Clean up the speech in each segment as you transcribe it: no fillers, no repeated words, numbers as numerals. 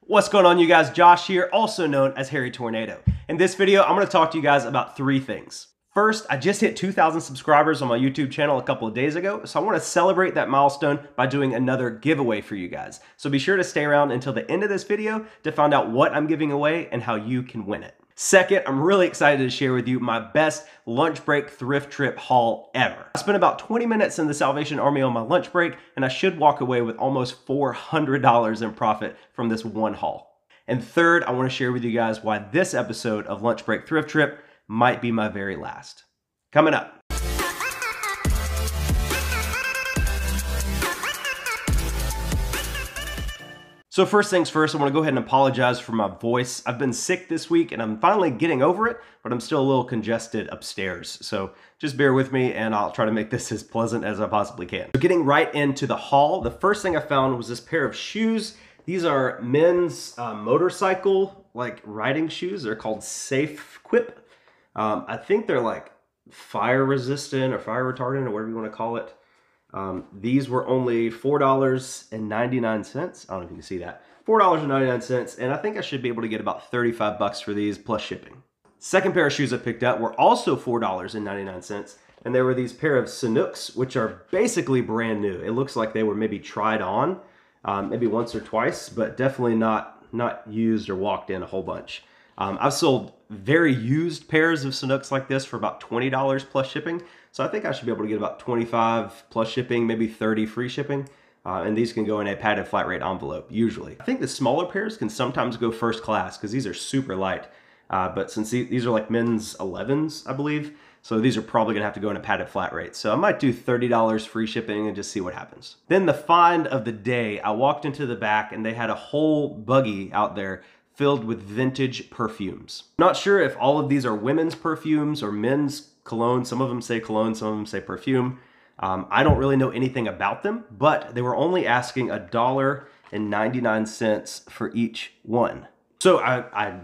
What's going on, you guys? Josh here, also known as Harry Tornado. In this video, I'm going to talk to you guys about three things. First, I just hit 2,000 subscribers on my YouTube channel a couple of days ago, so I want to celebrate that milestone by doing another giveaway for you guys. So be sure to stay around until the end of this video to find out what I'm giving away and how you can win it. Second, I'm really excited to share with you my best lunch break thrift trip haul ever. I spent about 20 minutes in the Salvation Army on my lunch break, and I should walk away with almost $400 in profit from this one haul. And third, I want to share with you guys why this episode of Lunch Break Thrift Trip might be my very last. Coming up. So first things first, I want to go ahead and apologize for my voice. I've been sick this week and I'm finally getting over it, but I'm still a little congested upstairs. So just bear with me and I'll try to make this as pleasant as I possibly can. So getting right into the haul, the first thing I found was this pair of shoes. These are men's motorcycle riding shoes. They're called Safe Quip. I think they're like fire resistant or fire retardant or whatever you want to call it. These were only $4.99. I don't know if you can see that. $4.99, and I think I should be able to get about 35 bucks for these plus shipping. Second pair of shoes I picked up were also $4.99, and they were these pair of Sanooks, which are basically brand new. It looks like they were maybe tried on, maybe once or twice, but definitely not used or walked in a whole bunch. I've sold very used pairs of Sanooks like this for about $20 plus shipping. So I think I should be able to get about 25 plus shipping, maybe 30 free shipping. And these can go in a padded flat rate envelope, usually. I think the smaller pairs can sometimes go first class because these are super light. But since these are like men's 11s, I believe, so these are probably gonna have to go in a padded flat rate. So I might do $30 free shipping and just see what happens. Then the find of the day, I walked into the back and they had a whole buggy out there filled with vintage perfumes. Not sure if all of these are women's perfumes or men's cologne. Some of them say cologne, some of them say perfume. I don't really know anything about them, but they were only asking $1.99 for each one. So I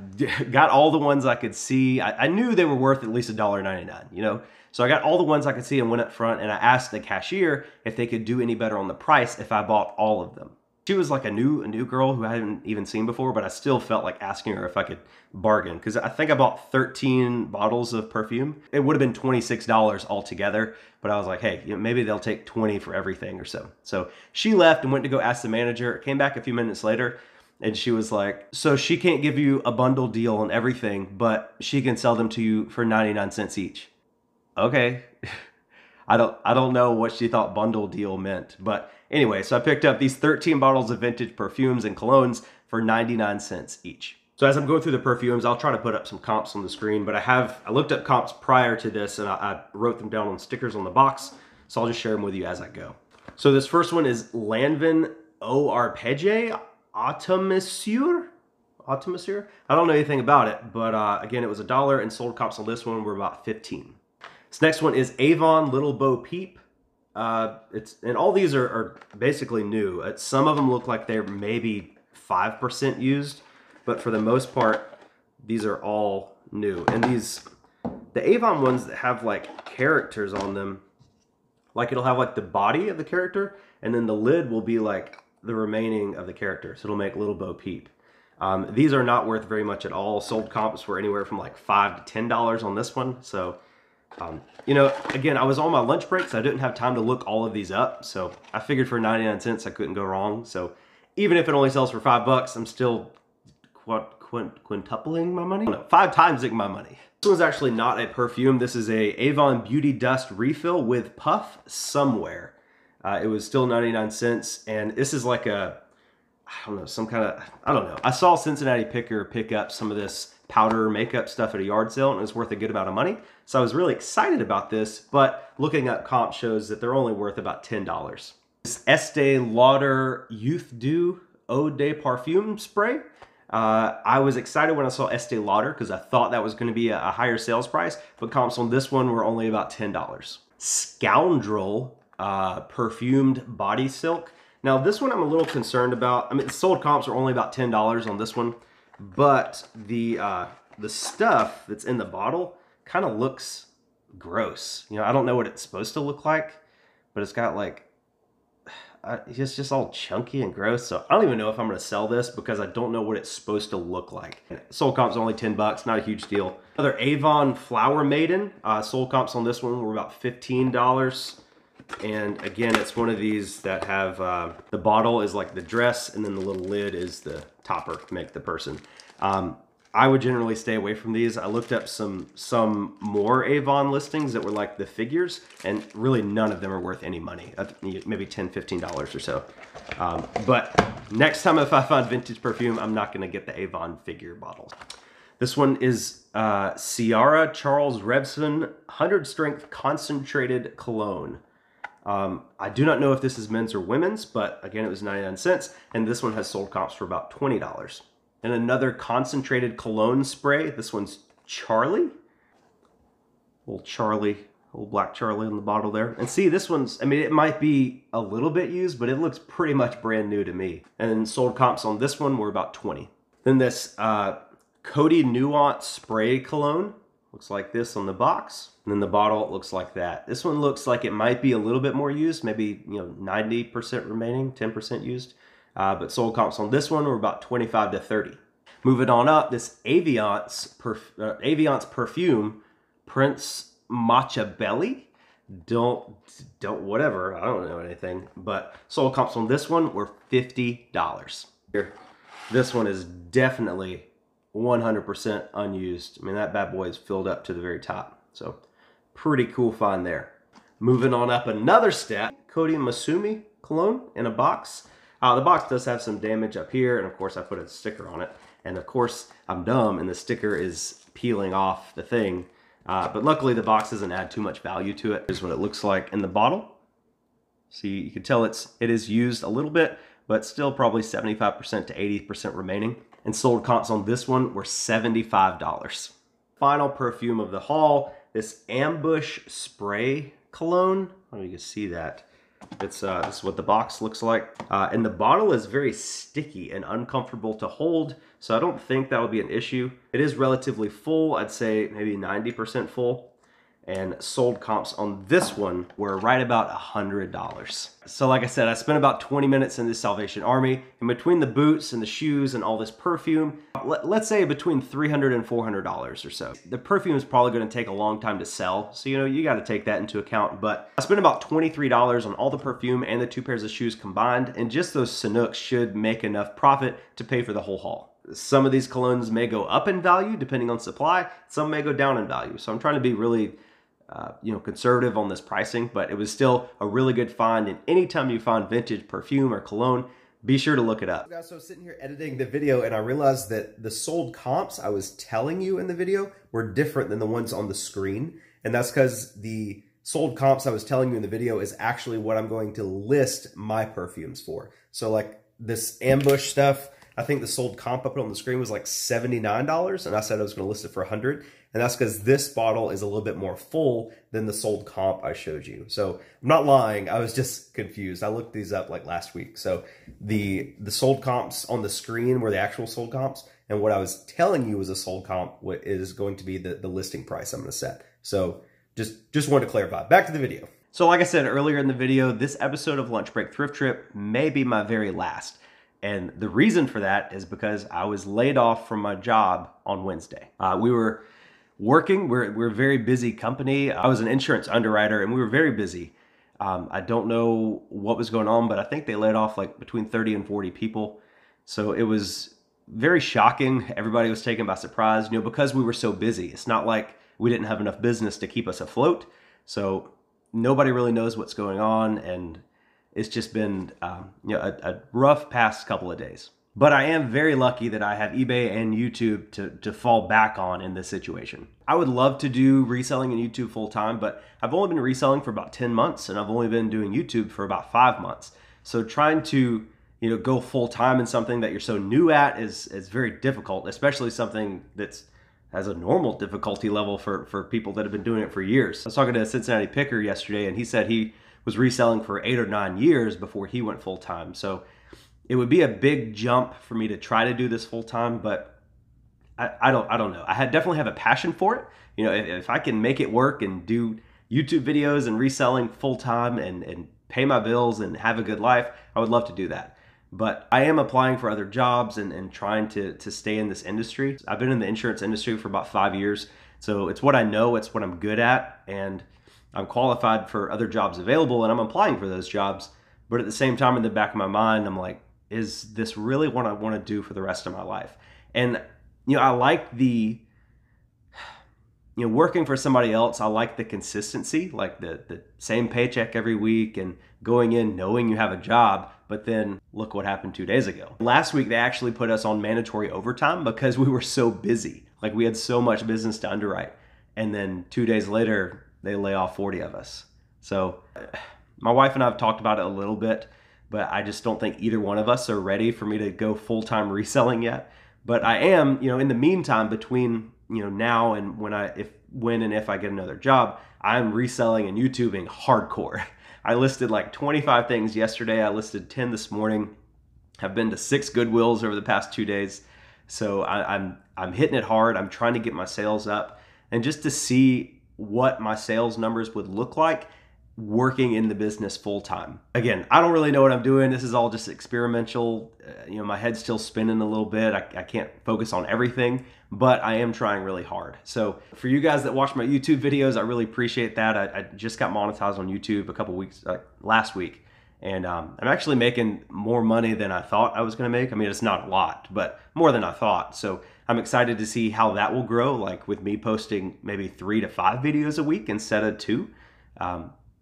got all the ones I could see. I knew they were worth at least $1.99, you know? So I got all the ones I could see and went up front and I asked the cashier if they could do any better on the price if I bought all of them. She was like a new girl who I hadn't even seen before, but I still felt like asking her if I could bargain because I think I bought 13 bottles of perfume. It would have been $26 altogether, but I was like, hey, maybe they'll take 20 for everything or so. So she left and went to go ask the manager, came back a few minutes later, and she was like, so she can't give you a bundle deal on everything, but she can sell them to you for 99 cents each. Okay. I don't know what she thought bundle deal meant, but anyway, so I picked up these 13 bottles of vintage perfumes and colognes for 99 cents each. So as I'm going through the perfumes, I'll try to put up some comps on the screen, but I looked up comps prior to this and I wrote them down on stickers on the box, so I'll just share them with you as I go. So this first one is Lanvin Eau Arpege Automesure. I don't know anything about it, but again, it was $1 and sold comps on this one were about 15. This next one is Avon Little Bo Peep. And all these are basically new. Some of them look like they're maybe 5% used, but for the most part, these are all new. And the Avon ones that have like characters on them, like it'll have like the body of the character, and then the lid will be like the remaining of the character. So it'll make Little Bo Peep. These are not worth very much at all. Sold comps were anywhere from like $5 to $10 on this one. So you know, again, I was on my lunch break, so I didn't have time to look all of these up. So I figured for 99 cents, I couldn't go wrong. So even if it only sells for $5, I'm still quintupling my money? No, 5 times my money. This one's actually not a perfume. This is a Avon Beauty Dust refill with Puff Somewhere. It was still 99 cents. And this is like I don't know, some kind of, I don't know. I saw Cincinnati Picker pick up some of this powder makeup stuff at a yard sale and it was worth a good amount of money. So I was really excited about this, but looking up comp shows that they're only worth about $10. This Estee Lauder Youth Dew Eau de Parfum spray. I was excited when I saw Estee Lauder because I thought that was going to be a higher sales price, but comps on this one were only about $10. Scoundrel Perfumed Body Silk. Now this one I'm a little concerned about. I mean, the sold comps are only about $10 on this one, but the stuff that's in the bottle kind of looks gross. You know, I don't know what it's supposed to look like, but it's got like, it's just all chunky and gross. So I don't even know if I'm going to sell this because I don't know what it's supposed to look like. Sold comp's only 10 bucks, not a huge deal. Another Avon Flower Maiden. Sold comps on this one were about $15. And again, it's one of these that have, the bottle is like the dress and then the little lid is the topper to make the person. I would generally stay away from these. I looked up some more Avon listings that were like the figures, and really none of them are worth any money. Maybe $10, $15 or so. But next time if I find vintage perfume, I'm not gonna get the Avon figure bottles. This one is Ciara Charles Revson 100 Strength Concentrated Cologne. I do not know if this is men's or women's, but again, it was 99 cents, and this one has sold comps for about $20. And another concentrated cologne spray. This one's Charlie. Old black Charlie on the bottle there. And see, this one's, I mean, it might be a little bit used, but it looks pretty much brand new to me. And sold comps on this one were about 20. Then this Coty Nuance Spray Cologne. Looks like this on the box. And then the bottle looks like that. This one looks like it might be a little bit more used, maybe 90% remaining, 10% used. But sold comps on this one were about 25 to 30. Moving on up, this Aviance perfume, Prince Machiavelli. Don't whatever, I don't know anything. But sold comps on this one were $50. Here, this one is definitely 100% unused. I mean, that bad boy is filled up to the very top. So pretty cool find there. Moving on up another step, Coty Masumi cologne in a box. The box does have some damage up here, and of course I put a sticker on it. And of course I'm dumb and the sticker is peeling off the thing. But luckily the box doesn't add too much value to it. Here's what it looks like in the bottle. See, you can tell it is used a little bit, but still probably 75% to 80% remaining. And sold comps on this one were $75. Final perfume of the haul, this Ambush Spray Cologne. I don't know if you can see that. It's this is what the box looks like. And the bottle is very sticky and uncomfortable to hold, so I don't think that would be an issue. It is relatively full, I'd say maybe 90% full. And sold comps on this one were right about $100. So like I said, I spent about 20 minutes in this Salvation Army, and between the boots and the shoes and all this perfume, let's say between $300 and $400 or so. The perfume is probably going to take a long time to sell, so you got to take that into account. But I spent about $23 on all the perfume and the 2 pairs of shoes combined, and just those Sanooks should make enough profit to pay for the whole haul. Some of these colognes may go up in value depending on supply, some may go down in value. So I'm trying to be really conservative on this pricing, but it was still a really good find. And anytime you find vintage perfume or cologne, be sure to look it up. Guys, so I was sitting here editing the video and I realized that the sold comps I was telling you in the video were different than the ones on the screen. And that's because the sold comps I was telling you in the video is actually what I'm going to list my perfumes for. So like this Ambush stuff, I think the sold comp I put on the screen was like $79, and I said I was going to list it for $100. And that's because this bottle is a little bit more full than the sold comp I showed you. So I'm not lying, I was just confused. I looked these up like last week. So the sold comps on the screen were the actual sold comps, and what I was telling you was a sold comp is going to be the listing price I'm going to set. So just wanted to clarify. Back to the video. So like I said earlier in the video, this episode of Lunch Break Thrift Trip may be my very last. And the reason for that is because I was laid off from my job on Wednesday. We were working, we're a very busy company. I was an insurance underwriter and we were very busy. I don't know what was going on, but I think they laid off like between 30 and 40 people. So it was very shocking. Everybody was taken by surprise, because we were so busy. It's not like we didn't have enough business to keep us afloat. So nobody really knows what's going on, and it's just been a rough past couple of days. But I am very lucky that I have eBay and YouTube to fall back on in this situation. I would love to do reselling in YouTube full time, but I've only been reselling for about 10 months and I've only been doing YouTube for about 5 months. So trying to go full time in something that you're so new at is very difficult, especially something that's has a normal difficulty level for people that have been doing it for years. I was talking to a Cincinnati picker yesterday and he said he was reselling for 8 or 9 years before he went full time. So it would be a big jump for me to try to do this full time, but I don't know. I definitely have a passion for it. If I can make it work and do YouTube videos and reselling full time and pay my bills and have a good life, I would love to do that. But I am applying for other jobs and trying to stay in this industry. I've been in the insurance industry for about 5 years. So it's what I know, it's what I'm good at, and I'm qualified for other jobs available, and I'm applying for those jobs. But at the same time, in the back of my mind, I'm like, is this really what I want to do for the rest of my life? And, I like the, working for somebody else. I like the consistency, like the same paycheck every week and going in knowing you have a job. But then look what happened 2 days ago. Last week, they actually put us on mandatory overtime because we were so busy. Like, we had so much business to underwrite. And then 2 days later, they lay off 40 of us. So my wife and I have talked about it a little bit, but I just don't think either one of us are ready for me to go full-time reselling yet. But I am, in the meantime, between, now and when and if I get another job, I'm reselling and YouTubing hardcore. I listed like 25 things yesterday. I listed 10 this morning. I've been to 6 Goodwills over the past 2 days. So I'm hitting it hard. I'm trying to get my sales up, and just to see what my sales numbers would look like working in the business full time. Again, I don't really know what I'm doing. This is all just experimental. My head's still spinning a little bit. I can't focus on everything, but I am trying really hard. So for you guys that watch my YouTube videos, I really appreciate that. I just got monetized on YouTube a couple weeks, last week. And I'm actually making more money than I thought I was gonna make. I mean, it's not a lot, but more than I thought. So I'm excited to see how that will grow, like with me posting maybe 3 to 5 videos a week instead of 2.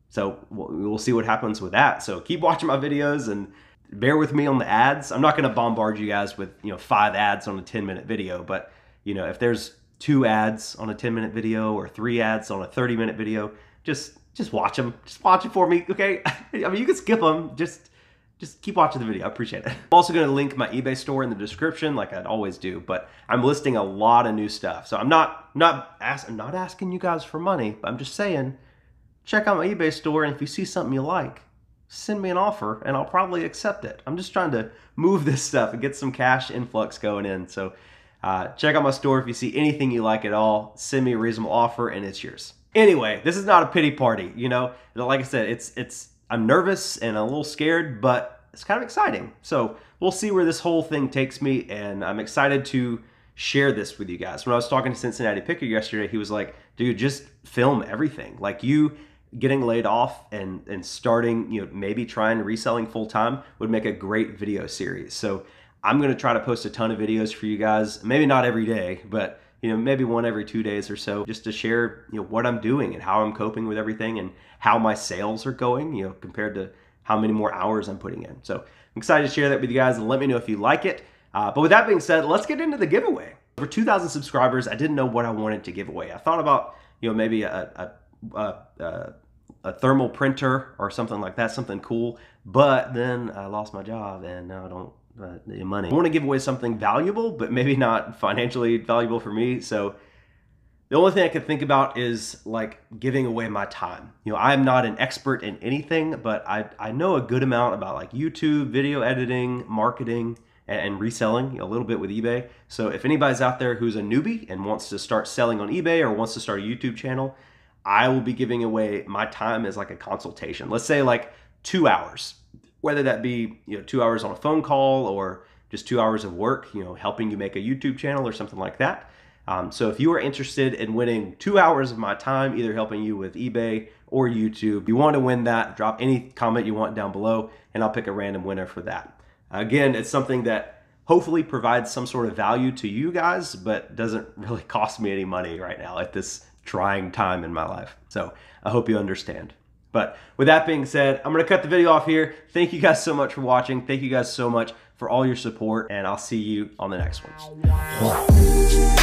So we'll see what happens with that. So keep watching my videos and bear with me on the ads. I'm not gonna bombard you guys with 5 ads on a 10-minute video, but if there's 2 ads on a 10-minute video or 3 ads on a 30-minute video, just watch them. Just watch it for me, okay? I mean, you can skip them. Just keep watching the video. I appreciate it. I'm also going to link my eBay store in the description, like I'd always do. But I'm listing a lot of new stuff, so I'm not asking you guys for money. But I'm just saying, check out my eBay store, and if you see something you like, send me an offer, and I'll probably accept it. I'm just trying to move this stuff and get some cash influx going in. So check out my store. If you see anything you like at all, send me a reasonable offer, and it's yours. Anyway, this is not a pity party, Like I said, I'm nervous and a little scared, but it's kind of exciting. So we'll see where this whole thing takes me, and I'm excited to share this with you guys. When I was talking to Cincinnati Picker yesterday, he was like, dude, just film everything. Like, you getting laid off and starting, maybe trying reselling full time would make a great video series. So I'm going to try to post a ton of videos for you guys. Maybe not every day, but maybe one every 2 days or so, just to share, what I'm doing and how I'm coping with everything and how my sales are going, compared to how many more hours I'm putting in. So I'm excited to share that with you guys, and let me know if you like it. But with that being said, let's get into the giveaway. For 2,000 subscribers, I didn't know what I wanted to give away. I thought about, maybe a thermal printer or something like that, something cool. But then I lost my job, and now I don't the money. I want to give away something valuable, but maybe not financially valuable for me. So the only thing I could think about is like giving away my time. I'm not an expert in anything, but I know a good amount about like YouTube, video editing, marketing, and reselling, a little bit with eBay. So if anybody's out there who's a newbie and wants to start selling on eBay or wants to start a YouTube channel, I will be giving away my time as like a consultation. Let's say like 2 hours. Whether that be 2 hours on a phone call or just 2 hours of work, helping you make a YouTube channel or something like that. So if you are interested in winning 2 hours of my time, either helping you with eBay or YouTube, you want to win that, drop any comment you want down below, and I'll pick a random winner for that. Again, it's something that hopefully provides some sort of value to you guys, but doesn't really cost me any money right now at this trying time in my life. So I hope you understand. But with that being said, I'm going to cut the video off here. Thank you guys so much for watching. Thank you guys so much for all your support, and I'll see you on the next one.